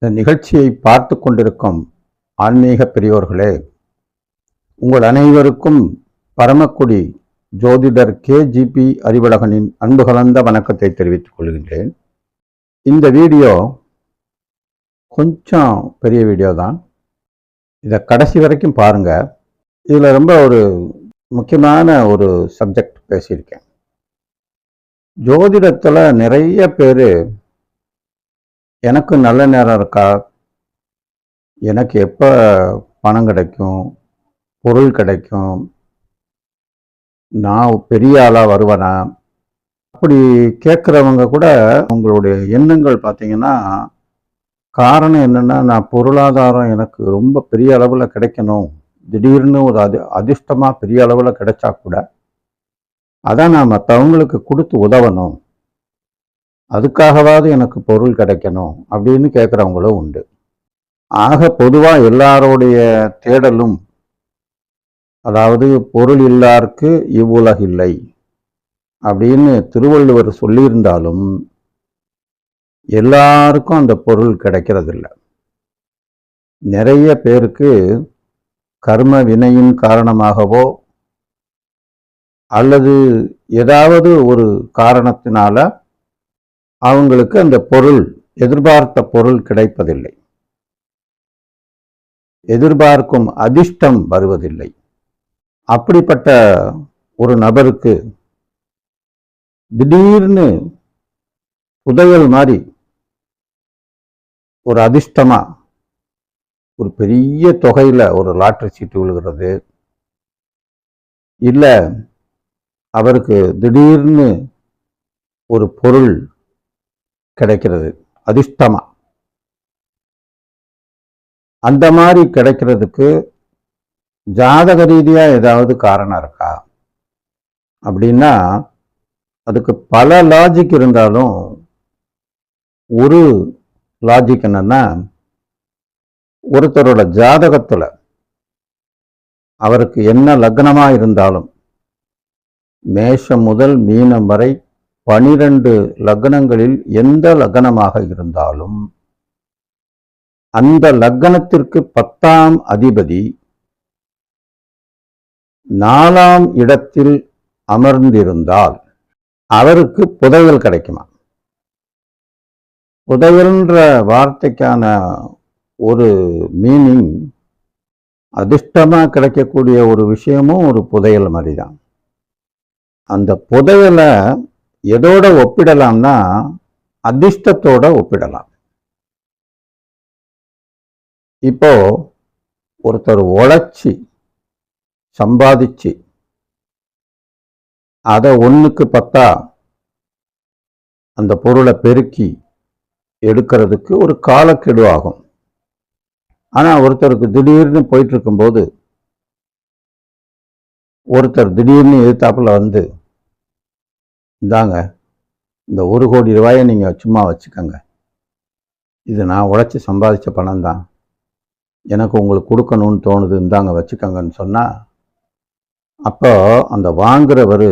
இந்த நிகழ்ச்சியை பார்த்து கொண்டிருக்கும் ஆன்மீக பெரியோர்களே, உங்கள் அனைவருக்கும் பரமக்குடி ஜோதிடர் KGP அறிவழகனின் அன்பு கலந்த வணக்கத்தை தெரிவித்துக் கொள்கின்றேன். இந்த வீடியோ கொஞ்சம் பெரிய வீடியோ தான். இதை கடைசி வரைக்கும் பாருங்க. இதில் ரொம்ப ஒரு முக்கியமான ஒரு சப்ஜெக்ட் பேசியிருக்கேன். ஜோதிடத்தில் நிறைய பேர் எனக்கு நல்ல நேரம் இருக்கா, எனக்கு எப்போ பணம் கிடைக்கும், பொருள் கிடைக்கும், நான் பெரிய ஆளாக வருவேனா, அப்படி கேட்குறவங்க கூட உங்களுடைய எண்ணங்கள் பார்த்தீங்கன்னா, காரணம் என்னென்னா, நான் பொருளாதாரம் எனக்கு ரொம்ப பெரிய அளவில் கிடைக்கணும், திடீர்னு ஒரு அதிர்ஷ்டமாக பெரிய அளவில் கிடைச்சா கூட அதான் நான் மற்றவங்களுக்கு கொடுத்து உதவணும், அதுக்காகவாவது எனக்கு பொருள் கிடைக்கணும் அப்படின்னு கேட்குறவங்களும் உண்டு. ஆக பொதுவாக எல்லாருடைய தேடலும், அதாவது பொருள் இல்லாருக்கு இவ்வுலகில்லை அப்படின்னு திருவள்ளுவர் சொல்லியிருந்தாலும் எல்லாருக்கும் அந்த பொருள் கிடைக்கிறதில்ல. நிறைய பேருக்கு கர்ம வினையின் காரணமாகவோ அல்லது ஏதாவது ஒரு காரணத்தினால அவங்களுக்கு அந்த பொருள், எதிர்பார்த்த பொருள் கிடைப்பதில்லை, எதிர்பார்க்கும் அதிர்ஷ்டம் வருவதில்லை. அப்படிப்பட்ட ஒரு நபருக்கு திடீர்னு புதையல் மாதிரி ஒரு அதிர்ஷ்டமா ஒரு பெரிய தொகையில ஒரு லாட்டரி சீட்டு விழுகிறது, இல்லை அவருக்கு திடீர்னு ஒரு பொருள் கிடைக்கிறது அதிர்ஷ்டமா, அந்த மாதிரி கிடைக்கிறதுக்கு ஜாதக ரீதியா ஏதாவது காரணம் இருக்கா அப்படின்னா, அதுக்கு பல லாஜிக் இருந்தாலும் ஒரு லாஜிக் என்னன்னா, ஒருத்தரோட ஜாதகத்துல அவருக்கு என்ன லக்னமா இருந்தாலும், மேஷம் முதல் மீனம் வரை 12 லக்னங்களில் எந்த லக்னமாக இருந்தாலும் அந்த லக்னத்திற்கு 10ஆம் அதிபதி 4ஆம் இடத்தில் அமர்ந்திருந்தால் அவருக்கு புதையல் கிடைக்குமா? புதையல்ன்ற வார்த்தைக்கான ஒரு மீனிங், அதிர்ஷ்டமா கிடைக்கக்கூடிய ஒரு விஷயமும் ஒரு புதையல் மாதிரி தான். அந்த புதையலை எதோட ஒப்பிடலாம்னா அதிர்ஷ்டத்தோட ஒப்பிடலாம். இப்போ ஒருத்தர் உழைச்சி சம்பாதிச்சு அதை 1க்கு 10 அந்த பொருளை பெருக்கி எடுக்கிறதுக்கு ஒரு காலக்கெடு ஆகும். ஆனா ஒருத்தருக்கு திடீர்னு போயிட்டு இருக்கும்போது ஒருத்தர் திடீர்னு எதிர்த்தாப்புல வந்து, இந்தாங்க இந்த 1 கோடி ரூபாயை நீங்க சும்மா வச்சுக்கோங்க, இது நான் உழைச்சி சம்பாதிச்ச பணம் தான், எனக்கு உங்களுக்கு கொடுக்கணும்னு தோணுது, இந்தாங்க வச்சுக்கோங்கன்னு சொன்னா, அப்போ அந்த வாங்குறவர்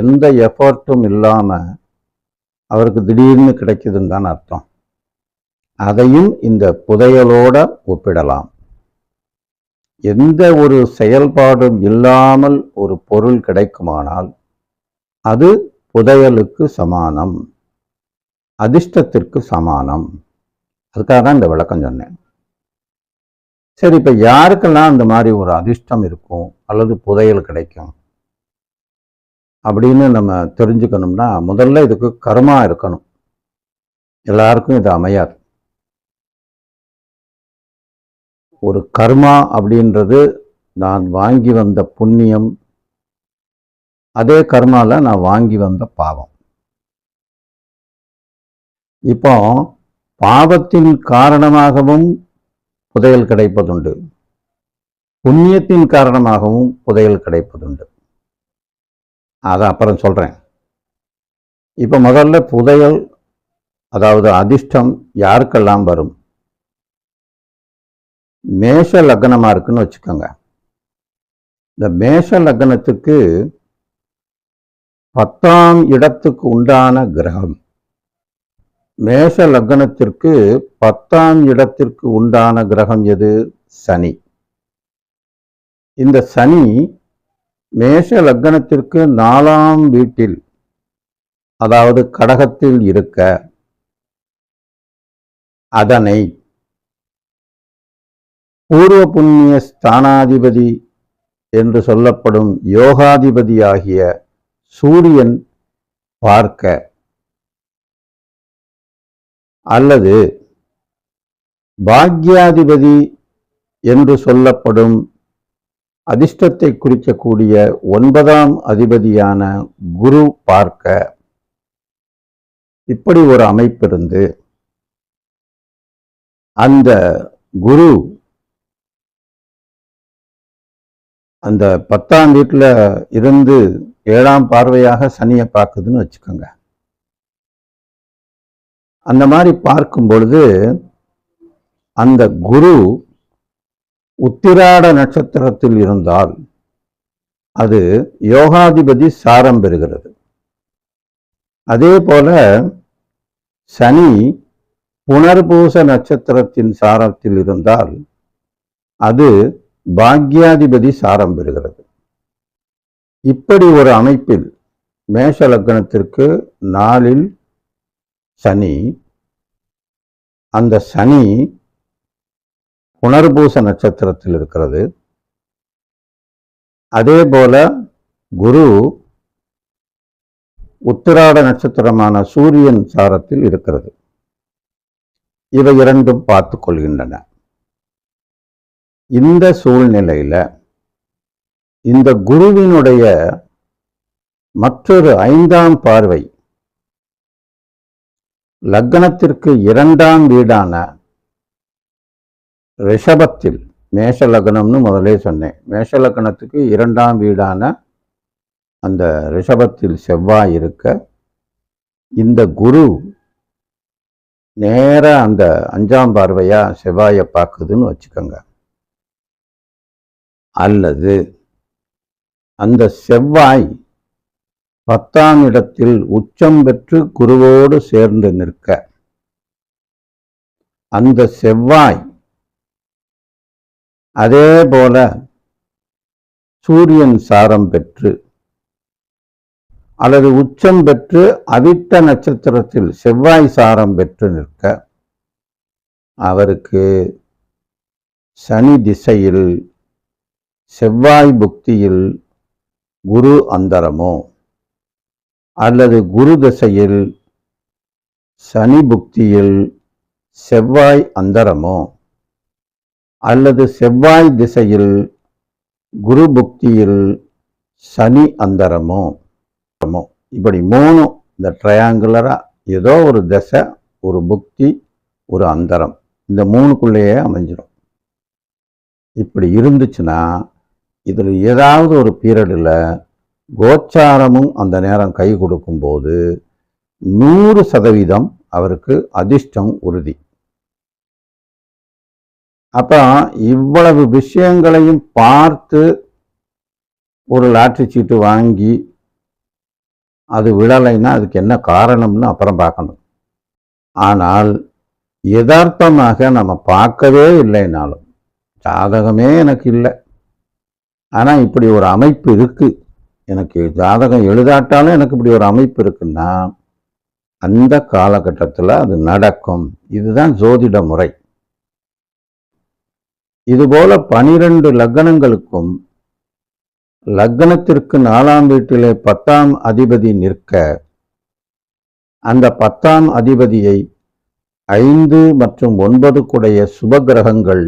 எந்த எஃபர்ட்டும் இல்லாம அவருக்கு திடீர்னு கிடைக்குதுன்னு தான் அர்த்தம். அதையும் இந்த புதையலோட ஒப்பிடலாம். எந்த ஒரு செயல்பாடும் இல்லாமல் ஒரு பொருள் கிடைக்குமானால் அது புதையலுக்கு சமானம், அதிர்ஷ்டத்திற்கு சமானம். அதுக்காக தான் இந்த விளக்கம் சொன்னேன். சரி, இப்ப யாருக்கெல்லாம் இந்த மாதிரி ஒரு அதிர்ஷ்டம் இருக்கும் அல்லது புதையல் கிடைக்கும் அப்படின்னு நம்ம தெரிஞ்சுக்கணும்னா, முதல்ல இதுக்கு கர்மா இருக்கணும். எல்லாருக்கும் இது அமையாது. ஒரு கர்மா அப்படின்றது நான் வாங்கி வந்த புண்ணியம், அதே கர்மால நான் வாங்கி வந்த பாவம். இப்போ பாவத்தின் காரணமாகவும் புதையல் கிடைப்பதுண்டு, புண்ணியத்தின் காரணமாகவும் புதையல் கிடைப்பதுண்டு. அதை அப்புறம் சொல்றேன். இப்ப முதல்ல புதையல், அதாவது அதிர்ஷ்டம் யாருக்கெல்லாம் வரும்? மேஷ லக்னமா இருக்குன்னு வச்சுக்கோங்க. இந்த மேஷ லக்னத்துக்கு 10ஆம் இடத்துக்கு உண்டான கிரகம் மேஷ லக்னத்திற்கு 10ஆம் இடத்திற்கு உண்டான கிரகம் எது? சனி. இந்த சனி மேஷ லக்னத்திற்கு 4ஆம் வீட்டில், அதாவது கடகத்தில் இருக்க, அதனை பூர்வ புண்ணிய ஸ்தானாதிபதி என்று சொல்லப்படும் யோகாதிபதியாகிய சூரியன் பார்க்க, அல்லது பாக்யாதிபதி என்று சொல்லப்படும் அதிர்ஷ்டத்தை குறிக்கக்கூடிய 9ஆம் அதிபதியான குரு பார்க்க, இப்படி ஒரு அமைப்பிருந்து அந்த குரு அந்த 10ஆம் வீட்டில் இருந்து 7ஆம் பார்வையாக சனியை பார்க்குதுன்னு வச்சுக்கோங்க. அந்த மாதிரி பார்க்கும் பொழுது அந்த குரு உத்திராட நட்சத்திரத்தில் இருந்தால் அது யோகாதிபதி சாரம் பெறுகிறது. அதே போல சனி புனர்பூச நட்சத்திரத்தின் சாரத்தில் இருந்தால் அது பாக்யாதிபதி சாரம் பெறுகிறது. இப்படி ஒரு அமைப்பில் மேஷ லக்னத்திற்கு 4இல் சனி, அந்த சனி புனர்பூச நட்சத்திரத்தில் இருக்கிறது. அதே போல குரு உத்திராட நட்சத்திரமான சூரியன் சாரத்தில் இருக்கிறது. இவை இரண்டும் பார்த்து கொள்கின்றன. இந்த சூழ்நிலையில இந்த குருவினுடைய மற்றொரு 5ஆம் பார்வை லக்னத்திற்கு 2ஆம் வீடான ரிஷபத்தில், மேஷ லக்னம்னு முதலே சொன்னேன், மேஷ லக்னத்துக்கு 2ஆம் வீடான அந்த ரிஷபத்தில் செவ்வாய் இருக்க, இந்த குரு நேர அந்த 5ஆம் பார்வையா செவ்வாயை பார்க்குதுன்னு வச்சுக்கோங்க. அல்லது அந்த செவ்வாய் 10ஆம் இடத்தில் உச்சம் பெற்று குருவோடு சேர்ந்து நிற்க, அந்த செவ்வாய் அதே போல சூரியன் சாரம் பெற்று அல்லது உச்சம் பெற்று அவிட்ட நட்சத்திரத்தில் செவ்வாய் சாரம் பெற்று நிற்க, அவருக்கு சனி திசையில் செவ்வாய் புக்தியில் குரு அந்தரமோ, அல்லது குரு திசையில் சனி புக்தியில் செவ்வாய் அந்தரமோ, அல்லது செவ்வாய் திசையில் குரு புக்தியில் சனி அந்தரமோ, இப்படி 3 இந்த ட்ரையாங்குலரா ஏதோ ஒரு திசை, ஒரு புக்தி, ஒரு அந்தரம், இந்த 3க்குள்ளேயே அமைஞ்சிடும். இப்படி இருந்துச்சுன்னா இதில் ஏதாவது ஒரு பீரியடில் கோச்சாரமும் அந்த நேரம் கை கொடுக்கும்போது 100% அவருக்கு அதிர்ஷ்டம் உறுதி. அப்போ இவ்வளவு விஷயங்களையும் பார்த்து ஒரு லாட்டரி சீட்டு வாங்கி அது விழலைன்னா அதுக்கு என்ன காரணம்னு அப்புறம் பார்க்கணும். ஆனால் யதார்த்தமாக நம்ம பார்க்கவே இல்லைனாலும், ஜாதகமே எனக்கு இல்லை, ஆனால் இப்படி ஒரு அமைப்பு இருக்கு, எனக்கு ஜாதகம் எழுதாட்டாலும் எனக்கு இப்படி ஒரு அமைப்பு இருக்குன்னா அந்த காலகட்டத்தில் அது நடக்கும். இதுதான் ஜோதிட முறை. இதுபோல 12 லக்னங்களுக்கும் லக்னத்திற்கு 4ஆம் வீட்டிலே 10ஆம் அதிபதி நிற்க, அந்த 10ஆம் அதிபதியை 5 மற்றும் 9 கூடைய சுபகிரகங்கள்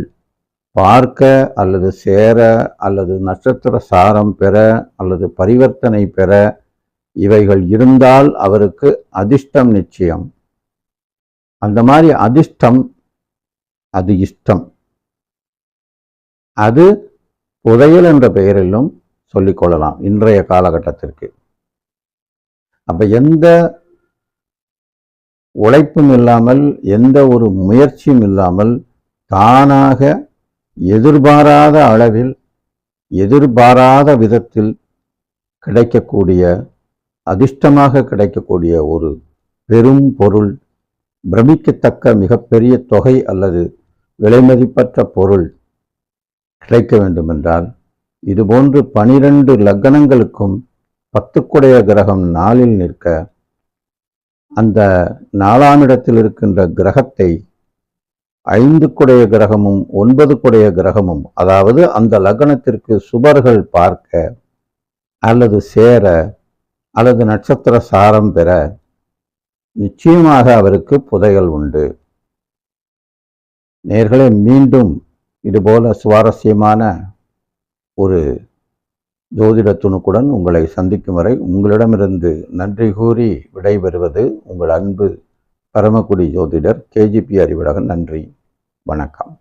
பார்க்க அல்லது சேர அல்லது நட்சத்திர சாரம் பெற அல்லது பரிவர்த்தனை பெற இவைகள் இருந்தால் அவருக்கு அதிர்ஷ்டம் நிச்சயம். அந்த மாதிரி அதிர்ஷ்டம் அது இஷ்டம், அது புதையல் என்ற பெயரிலும் சொல்லிக்கொள்ளலாம் இன்றைய காலகட்டத்திற்கு. அப்ப எந்த உழைப்பும் இல்லாமல், எந்த ஒரு முயற்சியும் இல்லாமல், தானாக எதிர்பாராத அளவில், எதிர்பாராத விதத்தில் கிடைக்கக்கூடிய, அதிர்ஷ்டமாக கிடைக்கக்கூடிய ஒரு பெரும் பொருள் பிரமிக்கத்தக்க மிகப்பெரிய தொகை அல்லது விலைமதிப்பற்ற பொருள் கிடைக்க வேண்டுமென்றால் இதுபோன்று 12 லக்னங்களுக்கும் 10 கிரகம் நாளில் நிற்க அந்த 4ஆம் இடத்தில் இருக்கின்ற கிரகத்தை 5 கிரகமும் 9 கிரகமும், அதாவது அந்த லக்னத்திற்கு சுபர்கள் பார்க்க அல்லது சேர அல்லது நட்சத்திர சாரம் பெற நிச்சயமாக அவருக்கு புதையல் உண்டு. நேயர்களே, மீண்டும் இதுபோல சுவாரஸ்யமான ஒரு ஜோதிட துணுக்குடன் உங்களை சந்திக்கும் வரை உங்களிடமிருந்து நன்றி கூறி விடைபெறுவது உங்கள் அன்பு பரமக்குடி ஜோதிடர் KGP அறிவழகன். நன்றி, வணக்கம்.